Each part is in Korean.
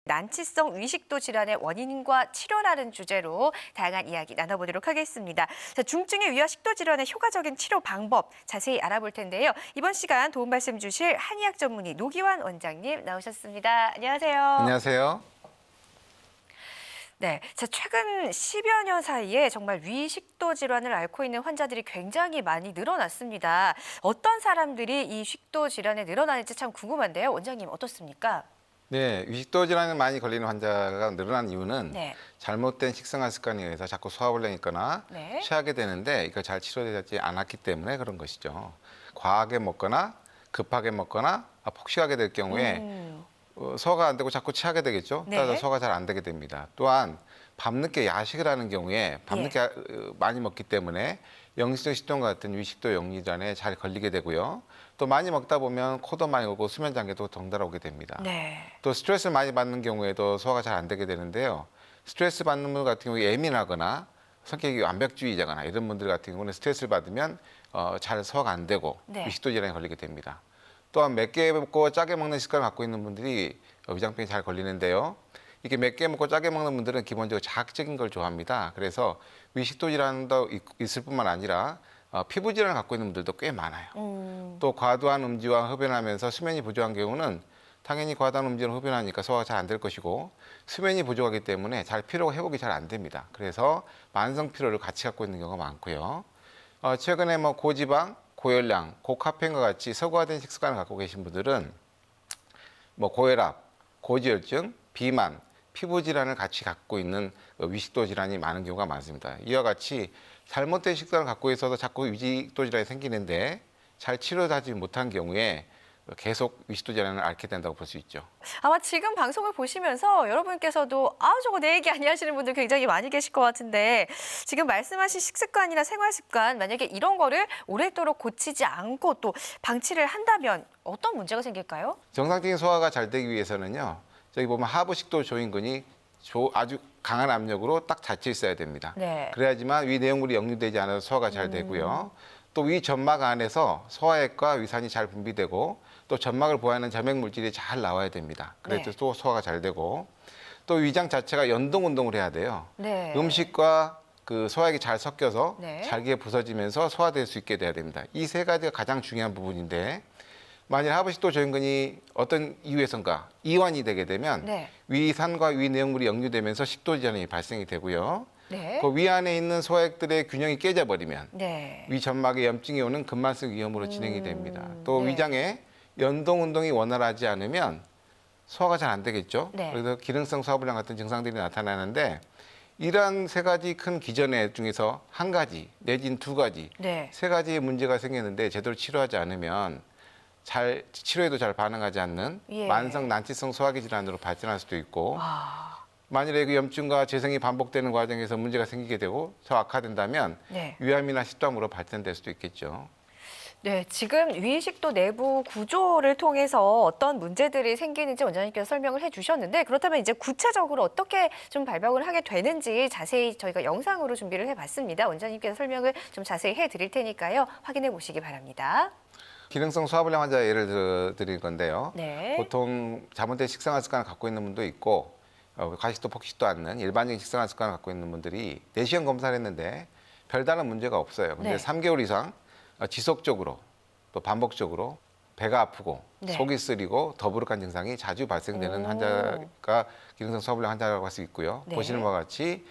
난치성 위식도 질환의 원인과 치료라는 주제로 다양한 이야기 나눠보도록 하겠습니다. 자, 중증의 위와 식도 질환의 효과적인 치료 방법 자세히 알아볼 텐데요. 이번 시간 도움 말씀 주실 한의학 전문의 노기환 원장님 나오셨습니다. 안녕하세요. 안녕하세요. 네, 자, 최근 10여 년 사이에 정말 위식도 질환을 앓고 있는 환자들이 굉장히 많이 늘어났습니다. 어떤 사람들이 이 식도 질환에 늘어나는지 참 궁금한데요. 원장님 어떻습니까? 네, 위식도 질환에 많이 걸리는 환자가 늘어난 이유는 네. 잘못된 식생활 습관에 의해서 자꾸 소화불량이 있거나 네. 취하게 되는데 이걸 잘 치료되지 않았기 때문에 그런 것이죠. 과하게 먹거나 급하게 먹거나 폭식하게 될 경우에 소화가 안 되고 자꾸 취하게 되겠죠. 네. 따라서 소화가 잘 안 되게 됩니다. 또한 밤늦게 야식을 하는 경우에 밤늦게 많이 먹기 때문에 영시적 식도염과 같은 위식도 용리질환에 잘 걸리게 되고요. 또 많이 먹다 보면 코도 많이 오고 수면 장애도 덩달아 오게 됩니다. 네. 또 스트레스를 많이 받는 경우에도 소화가 잘 안 되게 되는데요. 스트레스 받는 분 같은 경우에 예민하거나 성격이 완벽주의자거나 이런 분들 같은 경우는 스트레스를 받으면 잘 소화가 안 되고 네. 위식도 질환에 걸리게 됩니다. 또한 맵게 먹고 짜게 먹는 습관을 갖고 있는 분들이 위장병에 잘 걸리는데요. 이게 맵게 먹고 짜게 먹는 분들은 기본적으로 자극적인 걸 좋아합니다. 그래서 위식도 질환도 있을 뿐만 아니라 피부 질환을 갖고 있는 분들도 꽤 많아요. 또 과도한 음주와 흡연하면서 수면이 부족한 경우는 당연히 과다한 음주로 흡연하니까 소화가 잘 안 될 것이고 수면이 부족하기 때문에 잘 피로가 회복이 잘 안 됩니다. 그래서 만성 피로를 같이 갖고 있는 경우가 많고요. 최근에 고지방, 고열량, 고카페인과 같이 서구화된 식습관을 갖고 계신 분들은 고혈압, 고지혈증, 비만, 피부 질환을 같이 갖고 있는 위식도 질환이 많은 경우가 많습니다. 이와 같이 잘못된 식습관을 갖고 있어서 자꾸 위식도 질환이 생기는데 잘 치료하지 못한 경우에 계속 위식도 질환을 앓게 된다고 볼 수 있죠. 아마 지금 방송을 보시면서 여러분께서도 저거 내 얘기 아니야 하시는 분들 굉장히 많이 계실 것 같은데 지금 말씀하신 식습관이나 생활습관 만약에 이런 거를 오랫도록 고치지 않고 또 방치를 한다면 어떤 문제가 생길까요? 정상적인 소화가 잘 되기 위해서는요. 저기 보면 하부식도 조인근이 아주 강한 압력으로 딱 닫혀 있어야 됩니다. 네. 그래야지만 위 내용물이 역류되지 않아서 소화가 잘 되고요. 또 위 점막 안에서 소화액과 위산이 잘 분비되고 또 점막을 보호하는 점액 물질이 잘 나와야 됩니다. 그래서 네. 또 소화가 잘 되고 또 위장 자체가 연동 운동을 해야 돼요. 네. 음식과 그 소화액이 잘 섞여서 네. 잘게 부서지면서 소화될 수 있게 돼야 됩니다. 이 세 가지가 가장 중요한 부분인데 만일 하부식도 조인근이 어떤 이유에선가 이완이 되게 되면 네. 위산과 위 내용물이 역류되면서 식도 질환이 발생이 되고요. 네. 그 위 안에 있는 소화액들의 균형이 깨져버리면 네. 위 점막에 염증이 오는 근만성 위염으로 진행이 됩니다. 또 네. 위장에 연동 운동이 원활하지 않으면 소화가 잘 안 되겠죠. 네. 그래서 기능성 소화불량 같은 증상들이 나타나는데 이러한 세 가지 큰 기전의 중에서 한 가지 내지는 두 가지, 네. 세 가지의 문제가 생기는데 제대로 치료하지 않으면 치료에도 잘 반응하지 않는 예. 만성 난치성 소화기 질환으로 발전할 수도 있고 아, 만일에 그 염증과 재생이 반복되는 과정에서 문제가 생기게 되고 더 악화된다면 네. 위암이나 식도암으로 발전될 수도 있겠죠. 네, 지금 위식도 내부 구조를 통해서 어떤 문제들이 생기는지 원장님께서 설명을 해주셨는데 그렇다면 이제 구체적으로 어떻게 좀 발병을 하게 되는지 자세히 저희가 영상으로 준비를 해봤습니다. 원장님께서 설명을 좀 자세히 해드릴 테니까요. 확인해 보시기 바랍니다. 기능성 소화불량 환자 예를 드릴 건데요. 네. 보통 잘못된 식생활 습관을 갖고 있는 분도 있고 과식도 폭식도 않는 일반적인 식생활 습관을 갖고 있는 분들이 내시경 검사를 했는데 별다른 문제가 없어요. 근데 네. 3개월 이상 지속적으로 또 반복적으로 배가 아프고 네. 속이 쓰리고 더부룩한 증상이 자주 발생되는 환자가 기능성 소화불량 환자라고 할 수 있고요. 네. 보시는 바와 같이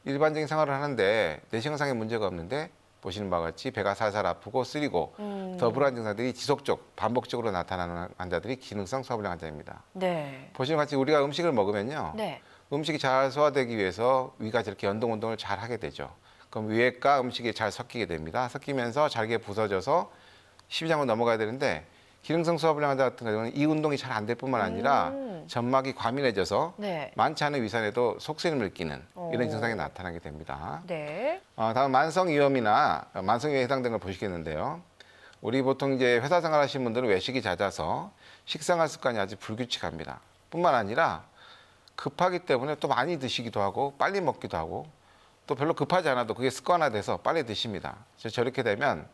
일반적인 생활을 하는데 내시경상에 문제가 없는데 보시는 바와 같이 배가 살살 아프고 쓰리고 더부룩한 증상들이 반복적으로 나타나는 환자들이 기능성 소화불량 환자입니다. 네. 보시는 것 같이 우리가 음식을 먹으면요. 네. 음식이 잘 소화되기 위해서 위가 저렇게 연동 운동을 잘 하게 되죠. 그럼 위액과 음식이 잘 섞이게 됩니다. 섞이면서 잘게 부서져서 십이장으로 넘어가야 되는데 기능성 소화불량 환자 같은 경우는 이 운동이 잘 안 될 뿐만 아니라 점막이 과민해져서 네. 많지 않은 위산에도 속쓰림을 끼는 이런 증상이 나타나게 됩니다. 네. 다음 만성위염이나 만성위염에 해당되는 걸 보시겠는데요. 우리 보통 이제 회사 생활하시는 분들은 외식이 잦아서 식생활 습관이 아주 불규칙합니다. 뿐만 아니라 급하기 때문에 또 많이 드시기도 하고 빨리 먹기도 하고 또 별로 급하지 않아도 그게 습관화돼서 빨리 드십니다. 저렇게 되면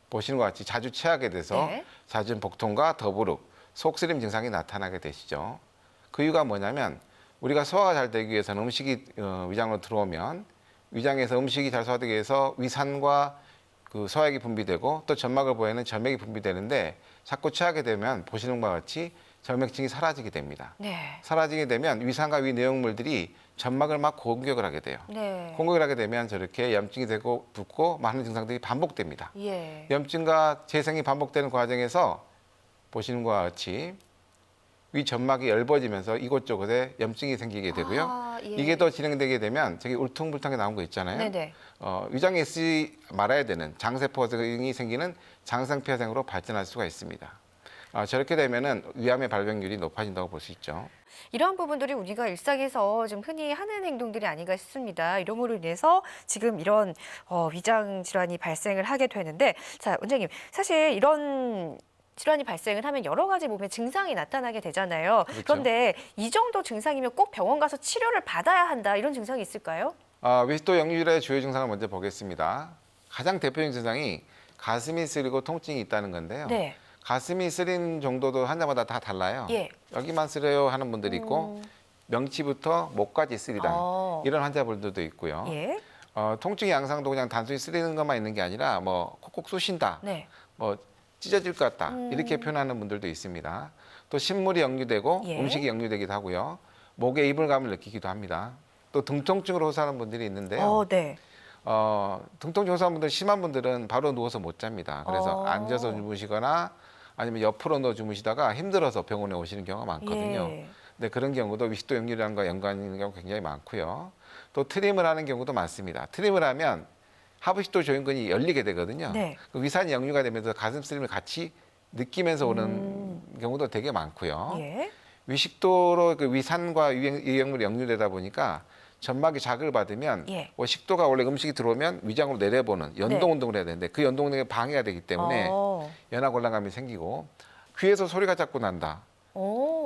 보시는 것 같이 자주 체하게 돼서 네. 잦은 복통과 더부룩, 속쓰림 증상이 나타나게 되시죠. 그 이유가 뭐냐면 우리가 소화가 잘 되기 위해서는 음식이 위장으로 들어오면 위장에서 음식이 잘 소화되기 위해서 위산과 그 소화액이 분비되고 또 점막을 보이는 점액이 분비되는데 자꾸 취하게 되면 보시는 바와 같이 점액층이 사라지게 됩니다. 네. 사라지게 되면 위산과 위 내용물들이 점막을 막 공격을 하게 돼요. 네. 공격을 하게 되면 저렇게 염증이 되고 붓고 많은 증상들이 반복됩니다. 예. 염증과 재생이 반복되는 과정에서 보시는 것과 같이 위 점막이 넓어지면서 이곳저곳에 염증이 생기게 되고요. 아, 예. 이게 더 진행되게 되면 저기 울퉁불퉁하게 나온 거 있잖아요. 네네. 위장에 있지 말아야 되는 장세포성이 생기는 장상폐생으로 발전할 수가 있습니다. 저렇게 되면은 위암의 발병률이 높아진다고 볼 수 있죠. 이러한 부분들이 우리가 일상에서 좀 흔히 하는 행동들이 아닌가 싶습니다. 이러므로 인해서 지금 이런 위장 질환이 발생을 하게 되는데, 자, 원장님, 사실 이런 질환이 발생을 하면 여러 가지 몸에 증상이 나타나게 되잖아요. 그렇죠. 그런데 이 정도 증상이면 꼭 병원 가서 치료를 받아야 한다, 이런 증상이 있을까요? 위식도 역류질환의 주요 증상을 먼저 보겠습니다. 가장 대표적인 증상이 가슴이 쓰리고 통증이 있다는 건데요. 네. 가슴이 쓰린 정도도 환자마다 다 달라요. 예. 여기만 쓰려요 하는 분들이 있고 명치부터 목까지 쓰리다 이런 환자분들도 있고요. 예. 통증의 양상도 그냥 단순히 쓰리는 것만 있는 게 아니라 뭐 콕콕 쑤신다, 네. 뭐 찢어질 것 같다 이렇게 표현하는 분들도 있습니다. 또 신물이 역류되고 예. 음식이 역류되기도 하고요. 목에 이불감을 느끼기도 합니다. 또 등통증으로 호소하는 분들이 있는데요. 네. 등통증 호소하는 분들 심한 분들은 바로 누워서 못 잡니다. 그래서 앉아서 주무시거나 아니면 옆으로 누워 주무시다가 힘들어서 병원에 오시는 경우가 많거든요. 예. 근데 그런 경우도 위식도 역류량과 연관이 있는 경우 굉장히 많고요. 또 트림을 하는 경우도 많습니다. 트림을 하면 하부식도 조현근이 열리게 되거든요. 네. 그 위산이 역류가 되면서 가슴 쓰림을 같이 느끼면서 오는 경우도 되게 많고요. 예. 위식도로 그 위산과 유해물이 역류되다 보니까 점막이 자극을 받으면 예. 식도가 원래 음식이 들어오면 위장으로 내려보는 연동 운동을 해야 되는데 그 연동 운동에 방해가 되기 때문에 연화곤란감이 생기고 귀에서 소리가 자꾸 난다.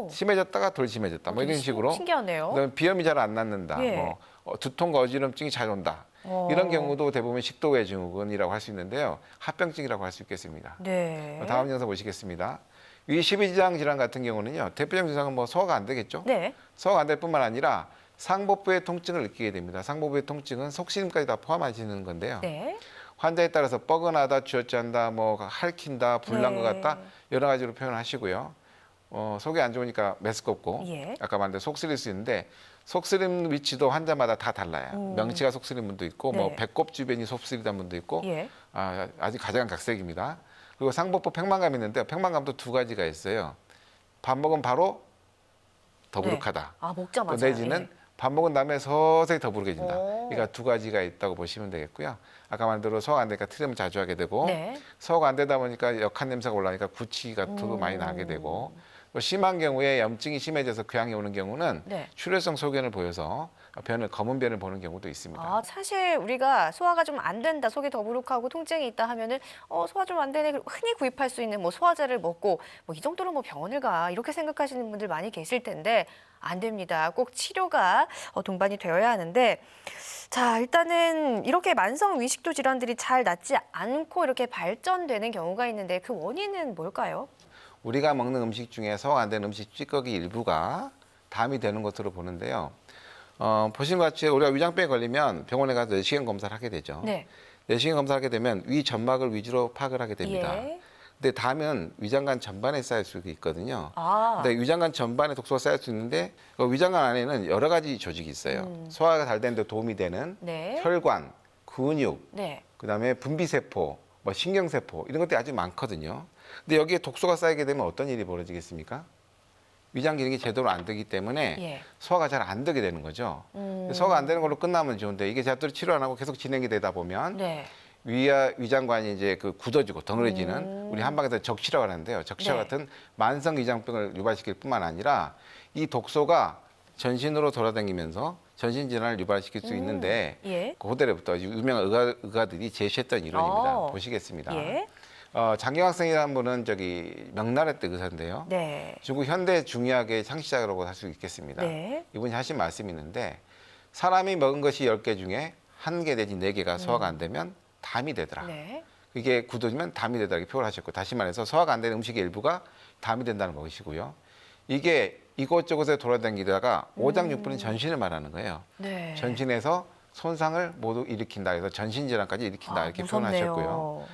심해졌다가 덜 심해졌다. 뭐 이런 식으로. 신기하네요. 그다음에 비염이 잘 안 낫는다. 예. 뭐 두통과 어지럼증이 잘 온다. 이런 경우도 대부분 식도외 증후군이라고 할 수 있는데요. 합병증이라고 할 수 있겠습니다. 네. 다음 영상 보시겠습니다. 위 십이지장 질환 같은 경우는요. 대표적인 증상은 뭐 소화가 안 되겠죠. 네. 소화가 안 될 뿐만 아니라 상복부의 통증을 느끼게 됩니다. 상복부의 통증은 속쓰림까지 다 포함하시는 건데요. 네. 환자에 따라서 뻐근하다, 쥐어짠다, 뭐 핥힌다, 불난 것 같다 여러 가지로 표현하시고요. 속이 안 좋으니까 메스껍고 예. 아까 말한 대로 속쓰릴 수 있는데 속쓰림 위치도 환자마다 다 달라요. 명치가 속쓰린 분도 있고 뭐 네. 배꼽 주변이 속쓰리던 분도 있고 예. 아주 가정각색입니다. 그리고 상복부 팽만감이 있는데 팽만감도 두 가지가 있어요. 밥 먹으면 바로 더부룩하다. 아, 먹자마자. 또 내지는 밥 먹은 다음에 서서히 더부룩해진다. 오. 그러니까 두 가지가 있다고 보시면 되겠고요. 아까 말한 대로 소화가 안 되니까 트림을 자주 하게 되고 네. 소화가 안 되다 보니까 역한 냄새가 올라오니까 구취 같은 거 많이 나게 되고 또 심한 경우에 염증이 심해져서 궤양이 오는 경우는 네. 출혈성 소견을 보여서 검은 변을 보는 경우도 있습니다. 사실 우리가 소화가 좀 안 된다, 속이 더부룩하고 통증이 있다 하면은 소화 좀 안 되네. 흔히 구입할 수 있는 뭐 소화제를 먹고 뭐 이 정도로 뭐 병원을 가 이렇게 생각하시는 분들 많이 계실 텐데 안 됩니다. 꼭 치료가 동반이 되어야 하는데 자, 일단은 이렇게 만성 위식도 질환들이 잘 낫지 않고 이렇게 발전되는 경우가 있는데 그 원인은 뭘까요? 우리가 먹는 음식 중에 소화가 안 되는 음식 찌꺼기 일부가 담이 되는 것으로 보는데요. 보신 것 같이 우리가 위장병에 걸리면 병원에 가서 내시경 검사를 하게 되죠. 네. 내시경 검사를 하게 되면 위 점막을 위주로 파악을 하게 됩니다. 예. 근데 담은 위장관 전반에 쌓일 수 있거든요. 네. 근데 위장관 전반에 독소가 쌓일 수 있는데 그 위장관 안에는 여러 가지 조직이 있어요. 소화가 잘 되는 데 도움이 되는 네. 혈관, 근육, 네. 그다음에 분비세포, 뭐 신경세포 이런 것들이 아주 많거든요. 근데 여기에 독소가 쌓이게 되면 어떤 일이 벌어지겠습니까? 위장 기능이 제대로 안 되기 때문에 예. 소화가 잘 안 되게 되는 거죠. 소화가 안 되는 걸로 끝나면 좋은데 이게 제대로 치료 안 하고 계속 진행이 되다 보면 네. 위장관이 이제 그 굳어지고 덩어리지는 우리 한방에서 적치라고 하는데요. 적치와 네. 같은 만성 위장병을 유발시킬 뿐만 아니라 이 독소가 전신으로 돌아다니면서 전신 질환을 유발시킬 수 있는데 예. 그 호텔에부터 유명한 의가들이 제시했던 이론입니다. 보시겠습니다. 예. 장경학생이라는 분은 명나라 때 의사인데요. 네. 중국 현대 중의학의 창시자라고 할 수 있겠습니다. 네. 이분이 하신 말씀이 있는데 사람이 먹은 것이 10개 중에 1개 내지 4개가 소화가 안 되면 담이 되더라. 네. 이게 굳어지면 담이 되더라 이렇게 표현을 하셨고 다시 말해서 소화가 안 되는 음식의 일부가 담이 된다는 것이고요. 이게 이곳저곳에 돌아다니다가 오장육부는 전신을 말하는 거예요. 네. 전신에서 손상을 모두 일으킨다 해서 전신질환까지 일으킨다 이렇게 무섭네요. 표현하셨고요.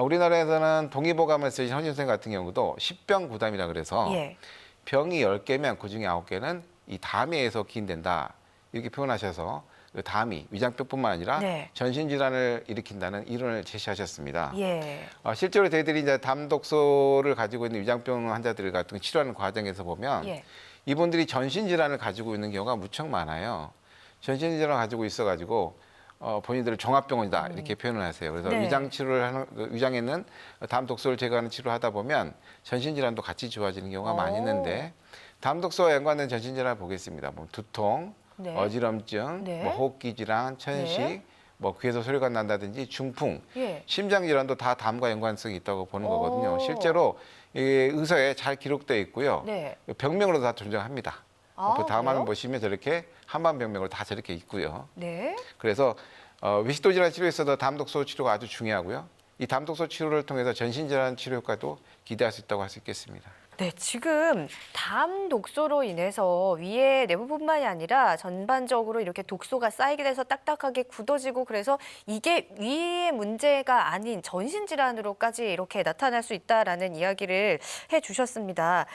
우리나라에서는 동의보감을 쓰신 허준생 같은 경우도 십병구담이라 그래서 예. 병이 10개면 그중에 9개는 이 담에서 기인된다 이렇게 표현하셔서 그 담이 위장병뿐만 아니라 네. 전신질환을 일으킨다는 이론을 제시하셨습니다. 예. 실제로 저희들이 이제 담독소를 가지고 있는 위장병 환자들 같은 거 치료하는 과정에서 보면 예. 이분들이 전신질환을 가지고 있는 경우가 무척 많아요. 전신질환을 가지고 있어가지고 본인들을 종합병원이다 이렇게 표현을 하세요. 그래서 네. 위장 치료를 하는 위장에 있는 담독소를 제거하는 치료하다 보면 전신질환도 같이 좋아지는 경우가 많이 있는데 담독소와 연관된 전신질환을 보겠습니다. 뭐 두통, 네. 어지럼증, 네. 뭐 호흡기 질환, 천식, 네. 뭐 귀에서 소리가 난다든지 중풍, 예. 심장 질환도 다 담과 연관성이 있다고 보는 오. 거거든요. 실제로 이 의서에 잘 기록되어 있고요. 네. 병명으로 다 존재합니다. 그 다음 화면 그래요? 보시면 저렇게 한반병명으로 다 저렇게 있고요. 네. 그래서 위식도 질환 치료에서도 담독소 치료가 아주 중요하고요. 이 담독소 치료를 통해서 전신질환 치료 효과도 기대할 수 있다고 할 수 있겠습니다. 네, 지금 담 독소로 인해서 위에 내부뿐만이 아니라 전반적으로 이렇게 독소가 쌓이게 돼서 딱딱하게 굳어지고 그래서 이게 위의 문제가 아닌 전신 질환으로까지 이렇게 나타날 수 있다라는 이야기를 해주셨습니다.